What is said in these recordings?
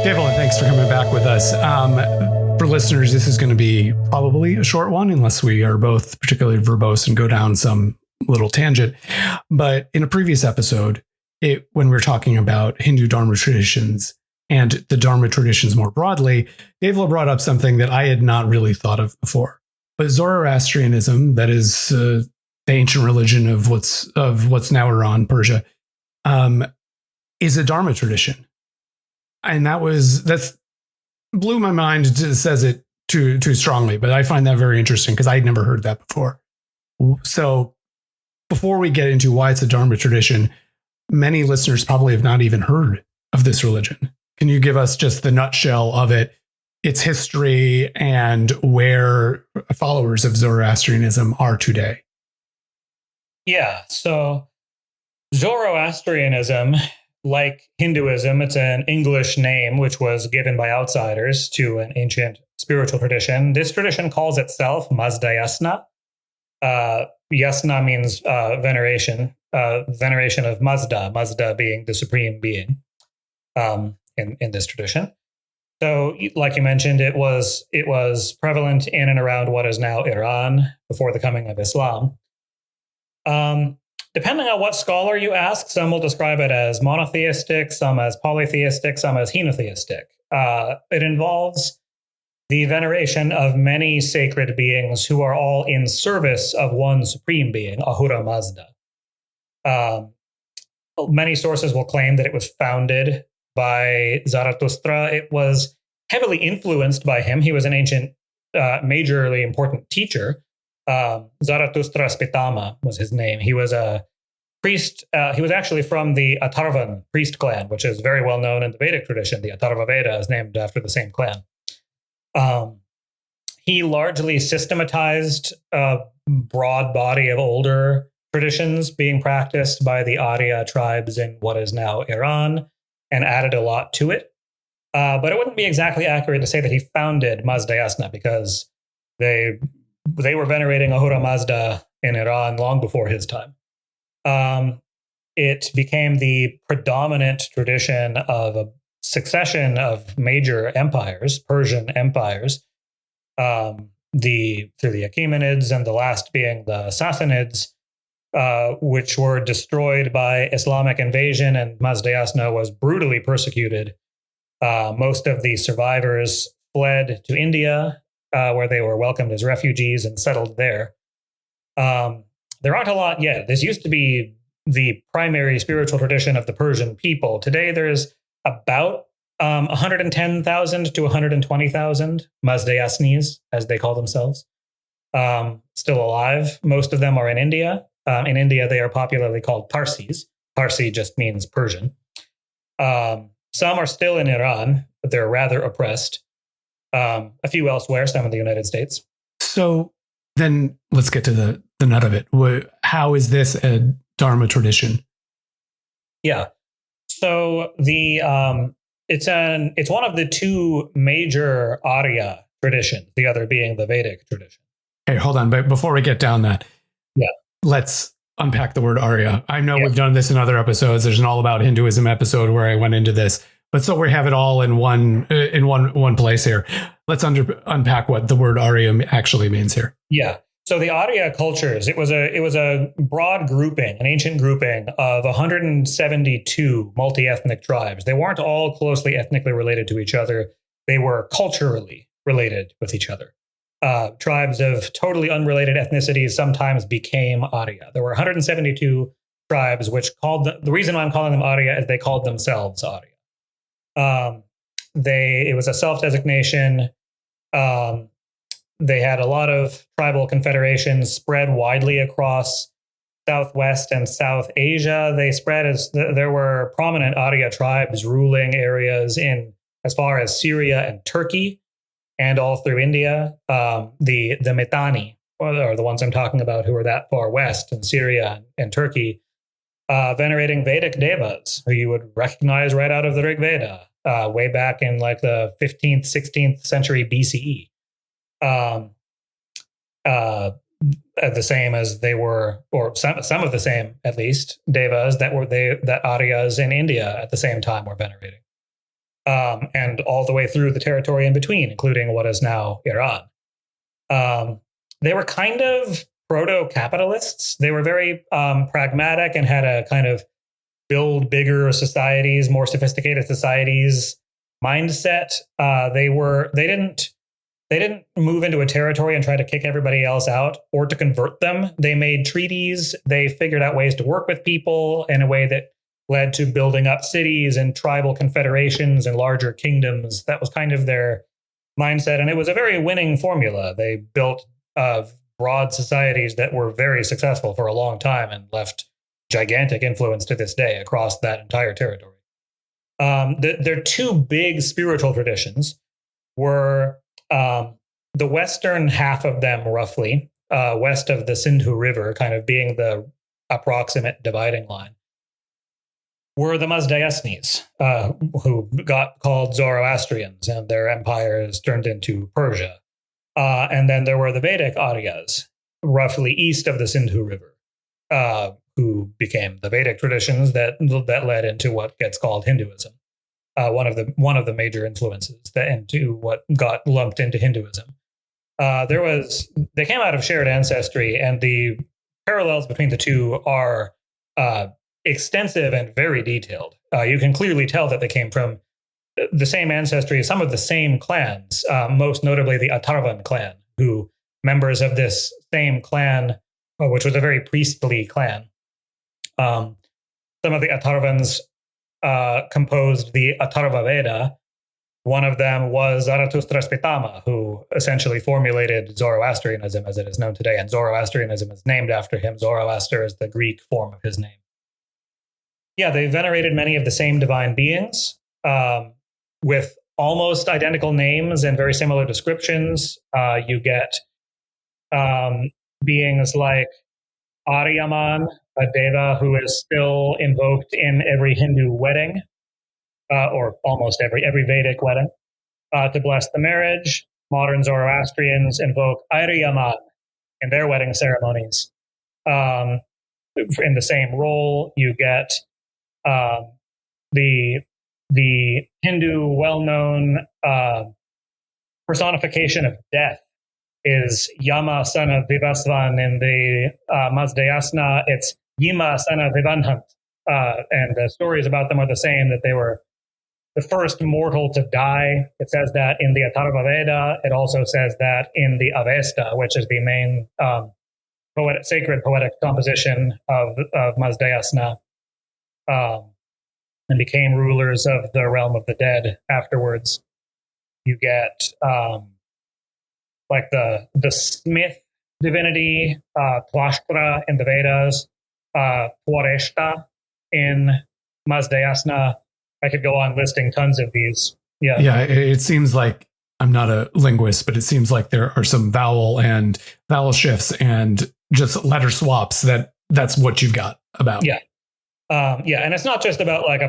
Devala, thanks for coming back with us. For listeners, this is going to be probably a short one, unless we are both particularly verbose and go down some little tangent. But in a previous episode, when we were talking about Hindu Dharma traditions and the Dharma traditions more broadly, Devala brought up something that I had not really thought of before. But Zoroastrianism, that is the ancient religion of what's now Iran, Persia, is a Dharma tradition. And that's blew my mind. It says it too strongly, but I find that very interesting because I'd never heard that before. So before we get into why it's a Dharma tradition, many listeners probably have not even heard of this religion. Can you give us just the nutshell of it, its history, and where followers of Zoroastrianism are today? Yeah, so Zoroastrianism, like Hinduism, it's an English name which was given by outsiders to an ancient spiritual tradition. This tradition calls itself Mazda Yasna. Yasna means veneration of Mazda, Mazda being the supreme being in this tradition. So, like you mentioned, it was prevalent in and around what is now Iran before the coming of Islam. Depending on what scholar you ask, some will describe it as monotheistic, some as polytheistic, some as henotheistic. It involves the veneration of many sacred beings who are all in service of one supreme being, Ahura Mazda. Many sources will claim that it was founded by Zarathustra. It was heavily influenced by him. He was an ancient, majorly important teacher. Zarathustra's Pitama was his name. He was a priest. He was actually from the Atharvan priest clan, which is very well known in the Vedic tradition. The Atharva Veda is named after the same clan. He largely systematized a broad body of older traditions being practiced by the Arya tribes in what is now Iran and added a lot to it. But it wouldn't be exactly accurate to say that he founded Mazda Yasna because they were venerating Ahura Mazda in Iran long before his time. It became the predominant tradition of a succession of major empires, Persian empires, through the Achaemenids and the last being the Sassanids, which were destroyed by Islamic invasion, and Mazda Yasna was brutally persecuted. Most of the survivors fled to India, where they were welcomed as refugees and settled there. There aren't a lot yet. This used to be the primary spiritual tradition of the Persian people. Today, there's about 110,000 to 120,000 Mazda Yasnis, as they call themselves, still alive. Most of them are in India. In India, they are popularly called Parsis. Parsi just means Persian. Some are still in Iran, but they're rather oppressed. A few elsewhere, some in the United States. So then let's get to the nut of it. How is this a Dharma tradition? Yeah. So it's one of the two major Arya traditions, the other being the Vedic tradition. Okay, hold on. But before we get down that, let's unpack the word Arya. I know we've done this in other episodes. There's an All About Hinduism episode where I went into this, but so we have it all in one place here. Let's unpack what the word Arya actually means here. Yeah. So the Arya cultures, it was a broad grouping, an ancient grouping of 172 multi-ethnic tribes. They weren't all closely ethnically related to each other. They were culturally related with each other. Tribes of totally unrelated ethnicities sometimes became Arya. There were 172 tribes, which the reason I'm calling them Arya is they called themselves Arya. It was a self-designation. They had a lot of tribal confederations spread widely across Southwest and South Asia. They spread there were prominent Arya tribes ruling areas in as far as Syria and Turkey, and all through India. The Mitanni, or the ones I'm talking about, who are that far west in Syria and Turkey, venerating Vedic devas, who you would recognize right out of the Rig Veda, way back in like the 15th, 16th century BCE. The same as they were, or some of the same, at least, devas that Aryas in India at the same time were venerating. and all the way through the territory in between, including what is now Iran. They were kind of proto-capitalists. They were very pragmatic and had a kind of build bigger societies, more sophisticated societies mindset. They didn't move into a territory and try to kick everybody else out or to convert them. They made treaties. They figured out ways to work with people in a way that led to building up cities and tribal confederations and larger kingdoms. That was kind of their mindset. And it was a very winning formula. They built broad societies that were very successful for a long time and left gigantic influence to this day across that entire territory. Their two big spiritual traditions were the western half of them, roughly, west of the Sindhu River, kind of being the approximate dividing line, were the Mazdayasnis, who got called Zoroastrians, and their empires turned into Persia. And then there were the Vedic Aryas, roughly east of the Sindhu River, who became the Vedic traditions that led into what gets called Hinduism. One of the major influences into what got lumped into Hinduism. They came out of shared ancestry, and the parallels between the two are extensive and very detailed. You can clearly tell that they came from the same ancestry, some of the same clans, most notably the Atharvan clan, who members of this same clan, which was a very priestly clan. Some of the Atharvans composed the Atharva Veda. One of them was Zarathustra's Pitama, who essentially formulated Zoroastrianism as it is known today. And Zoroastrianism is named after him. Zoroaster is the Greek form of his name. Yeah, they venerated many of the same divine beings with almost identical names and very similar descriptions. You get beings like Aryaman, a deva who is still invoked in every Hindu wedding, or almost every Vedic wedding, to bless the marriage. Modern Zoroastrians invoke Aryaman in their wedding ceremonies. In the same role, you get the Hindu well-known personification of death is Yama, son of Vivasvan. In the Mazdayasna, it's Yima, son of Vivanhant. And the stories about them are the same, that they were the first mortal to die. It says that in the Atharva Veda. It also says that in the Avesta, which is the main sacred poetic composition of Mazdayasna, and became rulers of the realm of the dead afterwards. You get like the smith divinity, Tvashtra in the Vedas, Twareshta in Mazdayasna. I could go on listing tons of these. Yeah. It seems like, I'm not a linguist, but it seems like there are some vowel shifts and just letter swaps that's what you've got about. Yeah. And it's not just about like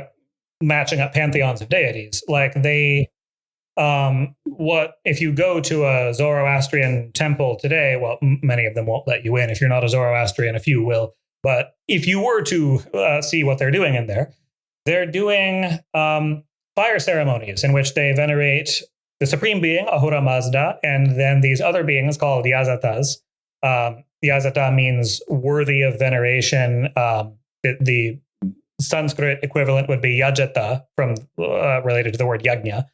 matching up pantheons of deities. Like if you go to a Zoroastrian temple today, well, many of them won't let you in. If you're not a Zoroastrian, a few will. But if you were to see what they're doing in there, they're doing fire ceremonies in which they venerate the supreme being, Ahura Mazda, and then these other beings called Yazatas. Yazata means worthy of veneration. The Sanskrit equivalent would be Yajata, from related to the word yajna.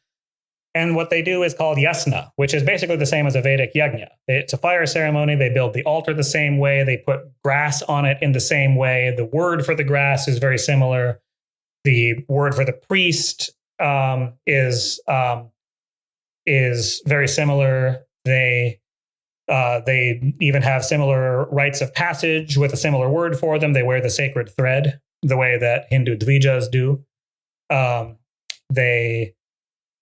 And what they do is called yasna, which is basically the same as a Vedic yajna. It's a fire ceremony. They build the altar the same way. They put grass on it in the same way. The word for the grass is very similar. The word for the priest is very similar. They even have similar rites of passage with a similar word for them. They wear the sacred thread the way that Hindu dvijas do. They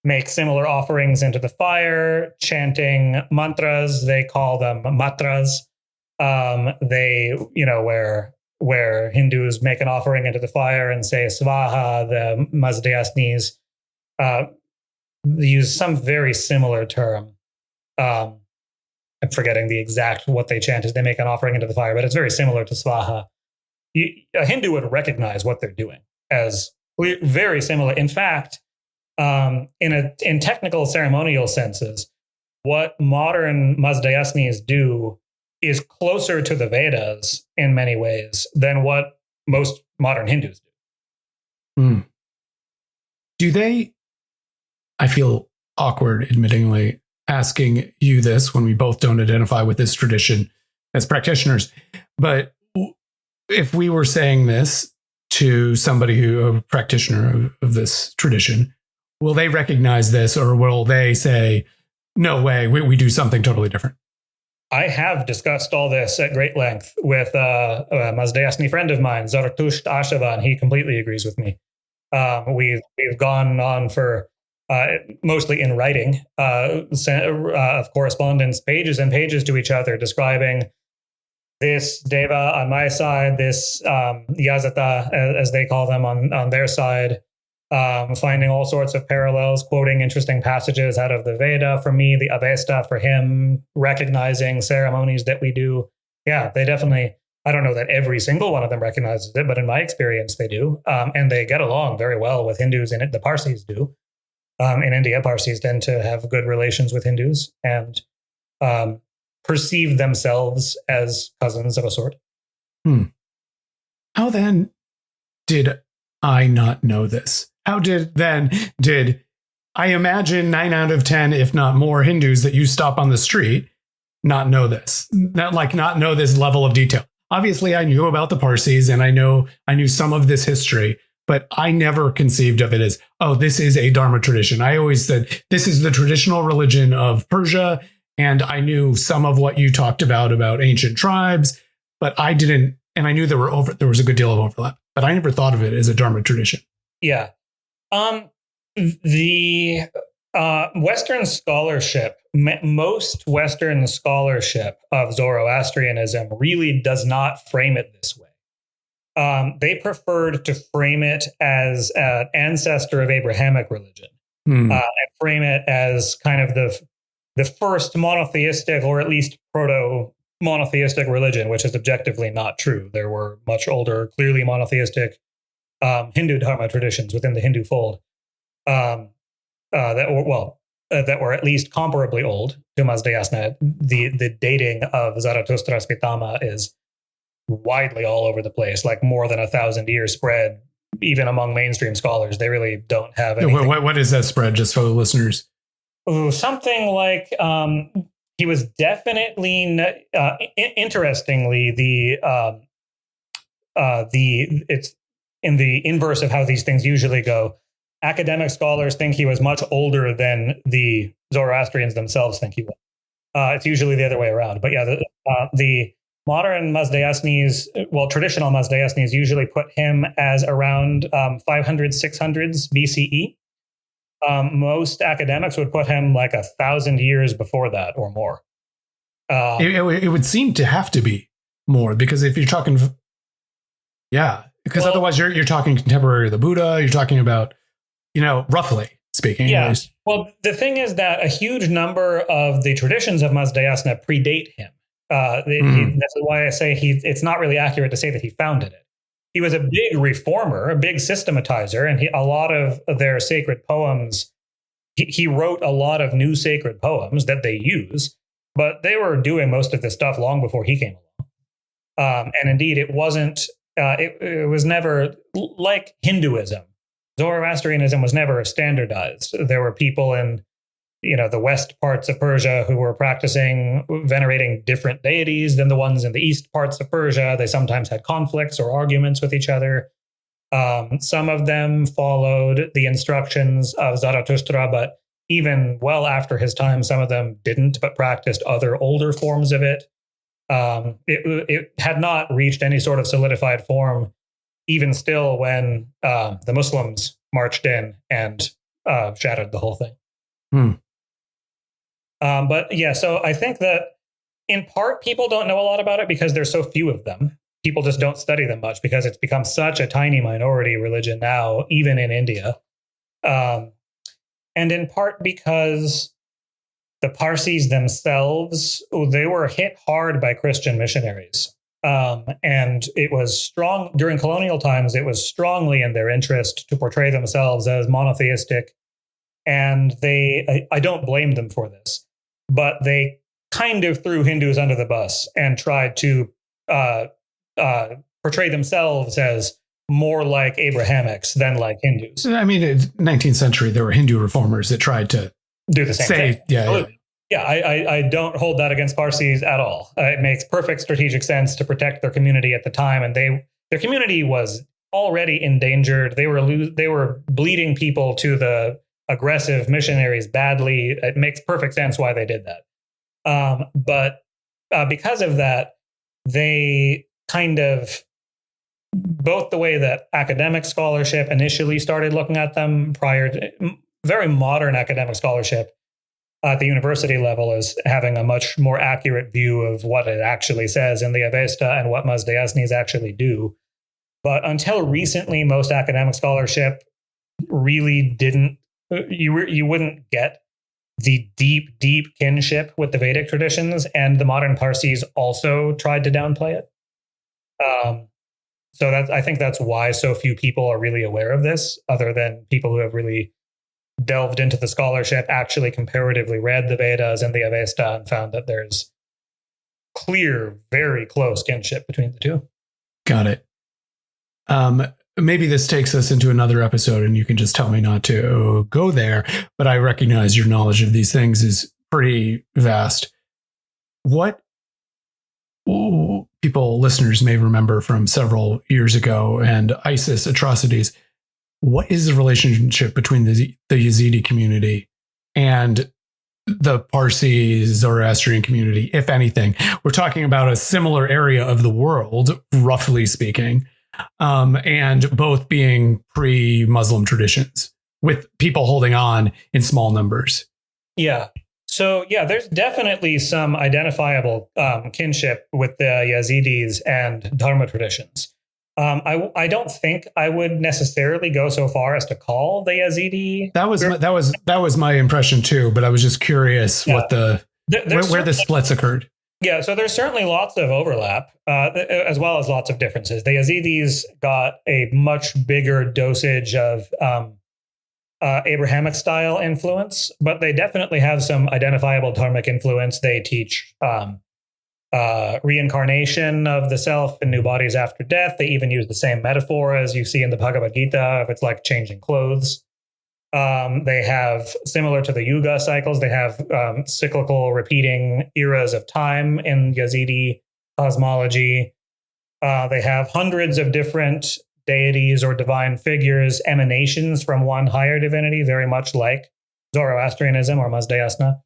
make similar offerings into the fire, chanting mantras. They call them matras. Where Hindus make an offering into the fire and say svaha, the Mazdayasnis use some very similar term. I'm forgetting the exact what they chant as they make an offering into the fire, but it's very similar to svaha. A Hindu would recognize what they're doing as very similar. In fact, in technical ceremonial senses, what modern Mazdayasnis do is closer to the Vedas in many ways than what most modern Hindus do. Mm. Do they, I feel awkward, admittingly, asking you this when we both don't identify with this tradition as practitioners, but if we were saying this to somebody a practitioner of this tradition, will they recognize this, or will they say, no way, we do something totally different? I have discussed all this at great length with a Mazdayasni friend of mine, Zarathustra Ashava, and he completely agrees with me. We've gone on for mostly in writing of correspondence, pages and pages to each other, describing this Deva on my side, this Yazata, as they call them on their side, finding all sorts of parallels, quoting interesting passages out of the Veda for me, the Avesta for him, recognizing ceremonies that we do. Yeah, they definitely, I don't know that every single one of them recognizes it, but in my experience, they do. And they get along very well with Hindus in it. The Parsis do. In India, Parsis tend to have good relations with Hindus and perceive themselves as cousins of a sort. How then did I not know this? How did I imagine 9 out of 10, if not more, Hindus that you stop on the street not know this? Not know this level of detail. Obviously, I knew about the Parsis and I knew some of this history, but I never conceived of it as, oh, this is a Dharma tradition. I always said, this is the traditional religion of Persia. And I knew some of what you talked about ancient tribes, but I didn't, and I knew there was a good deal of overlap, but I never thought of it as a Dharma tradition. Yeah. The Western scholarship, most Western scholarship of Zoroastrianism really does not frame it this way. They preferred to frame it as an ancestor of Abrahamic religion, and frame it as kind of the first monotheistic, or at least proto-monotheistic religion, which is objectively not true. There were much older, clearly monotheistic Hindu Dharma traditions within the Hindu fold that were at least comparably old to Mazdayasna. The dating of Zarathustra's Pitama is widely all over the place, like more than 1,000 years spread, even among mainstream scholars. They really don't have anything. What is that spread, just for the listeners? Something like he was definitely interestingly it's in the inverse of how these things usually go. Academic scholars think he was much older than the Zoroastrians themselves think he was. It's usually the other way around. But yeah, the modern Mazdayasnis, traditional Mazdayasnis usually put him as around 500, 600s BCE. Most academics would put him like 1,000 years before that or more. It would seem to have to be more, because if you're talking, otherwise you're talking contemporary of the Buddha. You're talking about, roughly speaking. Yeah. Anyways. Well, the thing is that a huge number of the traditions of Mazdayasna predate him. That's why I say it's not really accurate to say that he founded it. He was a big reformer, a big systematizer, and a lot of their sacred poems, he wrote a lot of new sacred poems that they use, but they were doing most of this stuff long before he came along. And indeed, it wasn't, it was never like Hinduism. Zoroastrianism was never standardized. There were people in the west parts of Persia who were venerating different deities than the ones in the east parts of Persia. They sometimes had conflicts or arguments with each other. Some of them followed the instructions of Zarathustra, but even well after his time, some of them didn't, but practiced other older forms of it. It had not reached any sort of solidified form, even still when the Muslims marched in and shattered the whole thing. But yeah, so I think that in part people don't know a lot about it because there's so few of them. People just don't study them much because it's become such a tiny minority religion now, even in India. And in part because the Parsis themselves, they were hit hard by Christian missionaries. And it was strong during colonial times. It was strongly in their interest to portray themselves as monotheistic And I don't blame them for this, but they kind of threw Hindus under the bus and tried to portray themselves as more like Abrahamics than like Hindus. I mean, in the 19th century, there were Hindu reformers that tried to do the same thing. Yeah. I don't hold that against Parsis at all. It makes perfect strategic sense to protect their community at the time, and their community was already endangered. They were bleeding people to the aggressive missionaries badly. It makes perfect sense why they did that. But because of that, they kind of, both the way that academic scholarship initially started looking at them prior to very modern academic scholarship at the university level is having a much more accurate view of what it actually says in the Avesta and what Mazda-Yasnis actually do. But until recently, most academic scholarship really didn't, you wouldn't get the deep kinship with the Vedic traditions, and the modern Parsis also tried to downplay it. So I think that's why so few people are really aware of this, other than people who have really delved into the scholarship, actually comparatively read the Vedas and the Avesta and found that there's clear, very close kinship between the two. Got it. Maybe this takes us into another episode and you can just tell me not to go there, but I recognize your knowledge of these things is pretty vast. What listeners may remember from several years ago and ISIS atrocities, what is the relationship between the Yazidi community and the Parsi Zoroastrian community, if anything? We're talking about a similar area of the world, roughly speaking, and both being pre-Muslim traditions with people holding on in small numbers. Yeah. So, yeah, there's definitely some identifiable kinship with the Yazidis and Dharma traditions. I don't think I would necessarily go so far as to call the Yazidi. That was my impression too, but I was just curious what where the splits occurred. Yeah, so there's certainly lots of overlap, as well as lots of differences. The Yazidis got a much bigger dosage of Abrahamic style influence, but they definitely have some identifiable dharmic influence. They teach reincarnation of the self in new bodies after death. They even use the same metaphor as you see in the Bhagavad Gita, if it's like changing clothes. They have, similar to the Yuga cycles, they have cyclical repeating eras of time in Yazidi cosmology. They have hundreds of different deities or divine figures, emanations from one higher divinity, very much like Zoroastrianism or Mazda-Yasna.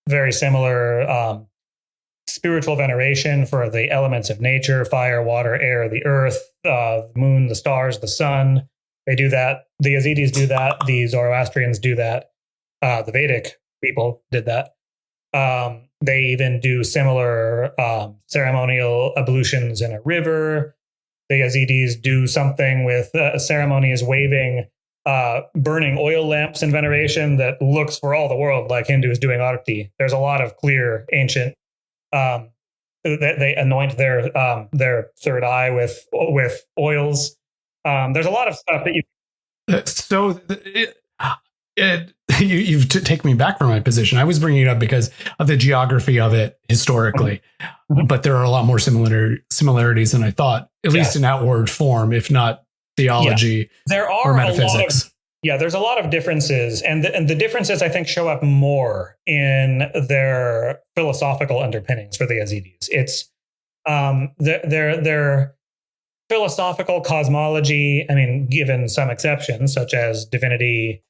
Very similar spiritual veneration for the elements of nature: fire, water, air, the earth, the moon, the stars, the sun. They do that. The Yazidis do that. The Zoroastrians do that. The Vedic people did that. They even do similar ceremonial ablutions in a river. The Yazidis do something with ceremonies waving burning oil lamps in veneration that looks for all the world like Hindus doing arti. There's a lot of clear ancient. They anoint their third eye with oils. There's a lot of stuff that you. So you've taken me back from my position. I was bringing it up because of the geography of it historically, but there are a lot more similarities than I thought, at least in outward form, if not theology there are or metaphysics. There's a lot of differences, and the differences I think show up more in their philosophical underpinnings for the Yazidis. It's their philosophical cosmology. I mean, given some exceptions, such as divinity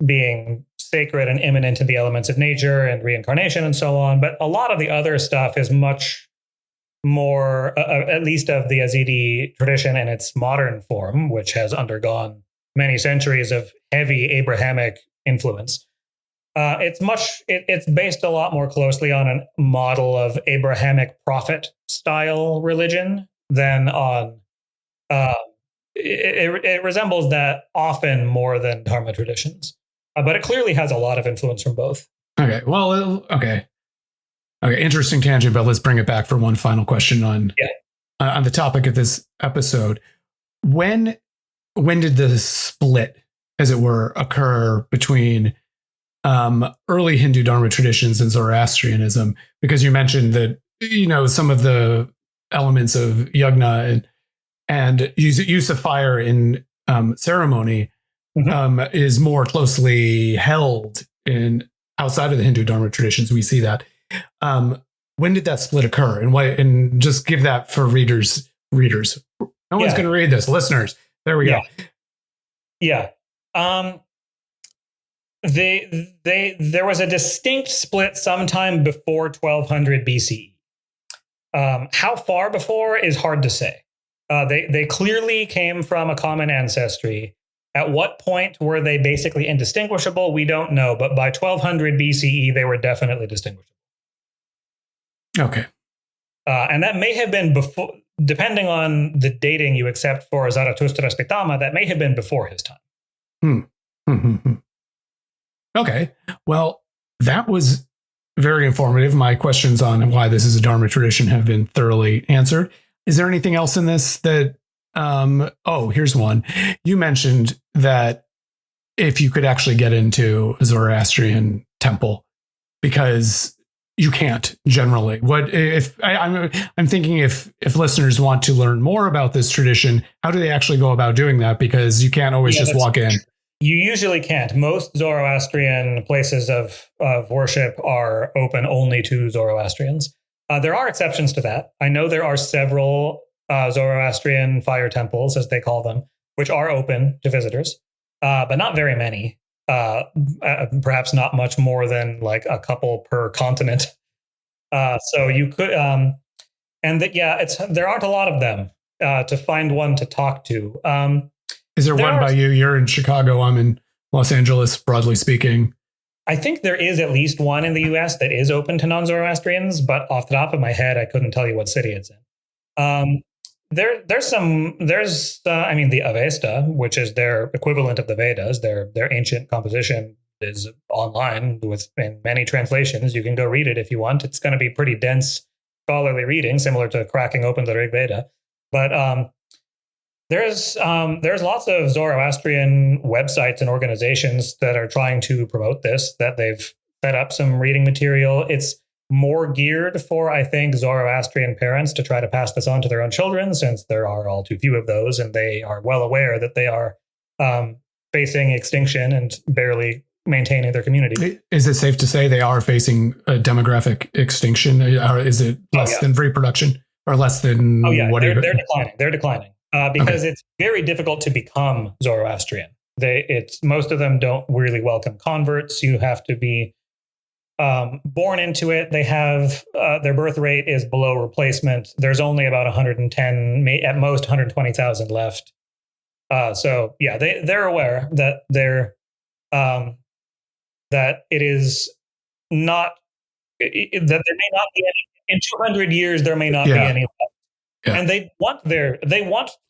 being sacred and immanent to the elements of nature and reincarnation and so on. But a lot of the other stuff is much more, at least of the Yazidi tradition in its modern form, which has undergone many centuries of heavy Abrahamic influence. It's based a lot more closely on a model of Abrahamic prophet style religion than on it resembles that often more than Dharma traditions, but it clearly has a lot of influence from both. Okay. Well, okay. Interesting tangent, but let's bring it back for one final question on the topic of this episode. When when did the split, as it were, occur between early Hindu Dharma traditions and Zoroastrianism? Because you mentioned that, some of the elements of yajna and use of fire in ceremony is more closely held in outside of the Hindu Dharma traditions. We see that. When did that split occur, and why? And just give that for readers. No one's going to read this. Listeners, there we go. Yeah. There was a distinct split sometime before 1200 BCE. How far before is hard to say. They clearly came from a common ancestry. At what point were they basically indistinguishable? We don't know, but by 1200 BCE, they were definitely distinguishable. Okay. And that may have been before, depending on the dating you accept for Zarathustra's Pitama, that may have been before his time. Okay. Well, that was very informative. My questions on why this is a Dharma tradition have been thoroughly answered. Is there anything else in this that, here's one. You mentioned that if you could actually get into a Zoroastrian temple, because you can't generally. What if I'm thinking if listeners want to learn more about this tradition, how do they actually go about doing that? Because you can't always just walk in. You usually can't. Most Zoroastrian places of worship are open only to Zoroastrians. There are exceptions to that. I know there are several Zoroastrian fire temples, as they call them, which are open to visitors, but not very many. Perhaps not much more than like a couple per continent. So you could, there aren't a lot of them to find one to talk to. Is there one by you? You're in Chicago. I'm in Los Angeles, broadly speaking. I think there is at least one in the US that is open to non-Zoroastrians, but off the top of my head, I couldn't tell you what city it's in. There's the Avesta, which is their equivalent of the Vedas. Their ancient composition is online in many translations. You can go read it if you want. It's going to be pretty dense scholarly reading, similar to cracking open the Rig Veda. But there's lots of Zoroastrian websites and organizations that are trying to promote this, that they've set up some reading material. It's more geared for, I think, Zoroastrian parents to try to pass this on to their own children, since there are all too few of those, and they are well aware that they are facing extinction and barely maintaining their community. Is it safe to say they are facing a demographic extinction? Or is it less than reproduction, or less than? They're declining. They're declining because it's very difficult to become Zoroastrian. Most of them don't really welcome converts. You have to be born into it. They have their birth rate is below replacement. There's only about 110, at most 120,000 left. They're aware that that it is not that there may not be any in 200 years. There may not be any left. Yeah. And they want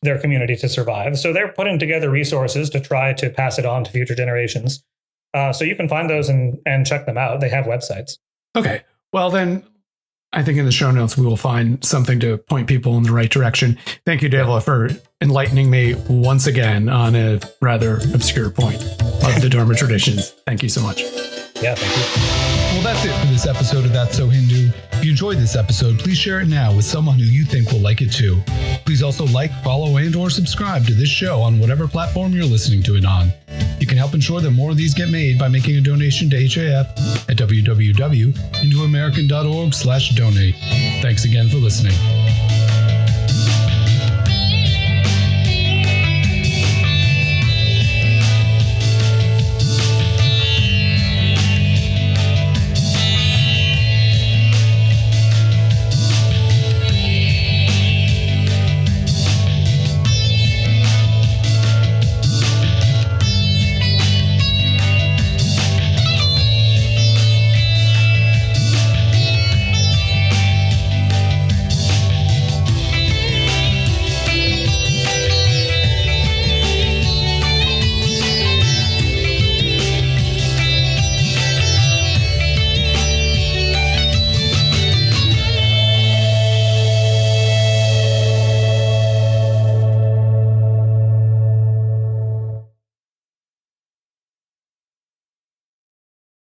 their community to survive. So they're putting together resources to try to pass it on to future generations. So you can find those and check them out. They have websites. Okay. Well, then I think in the show notes, we will find something to point people in the right direction. Thank you, Devala, for enlightening me once again on a rather obscure point of the Dharma traditions. Thank you so much. Yeah, thank you. Well, that's it for this episode of That's So Hindu. If you enjoyed this episode, please share it now with someone who you think will like it too. Please also like, follow, and or subscribe to this show on whatever platform you're listening to it on. You can help ensure that more of these get made by making a donation to HAF at www.hinduamerican.org/donate. Thanks again for listening.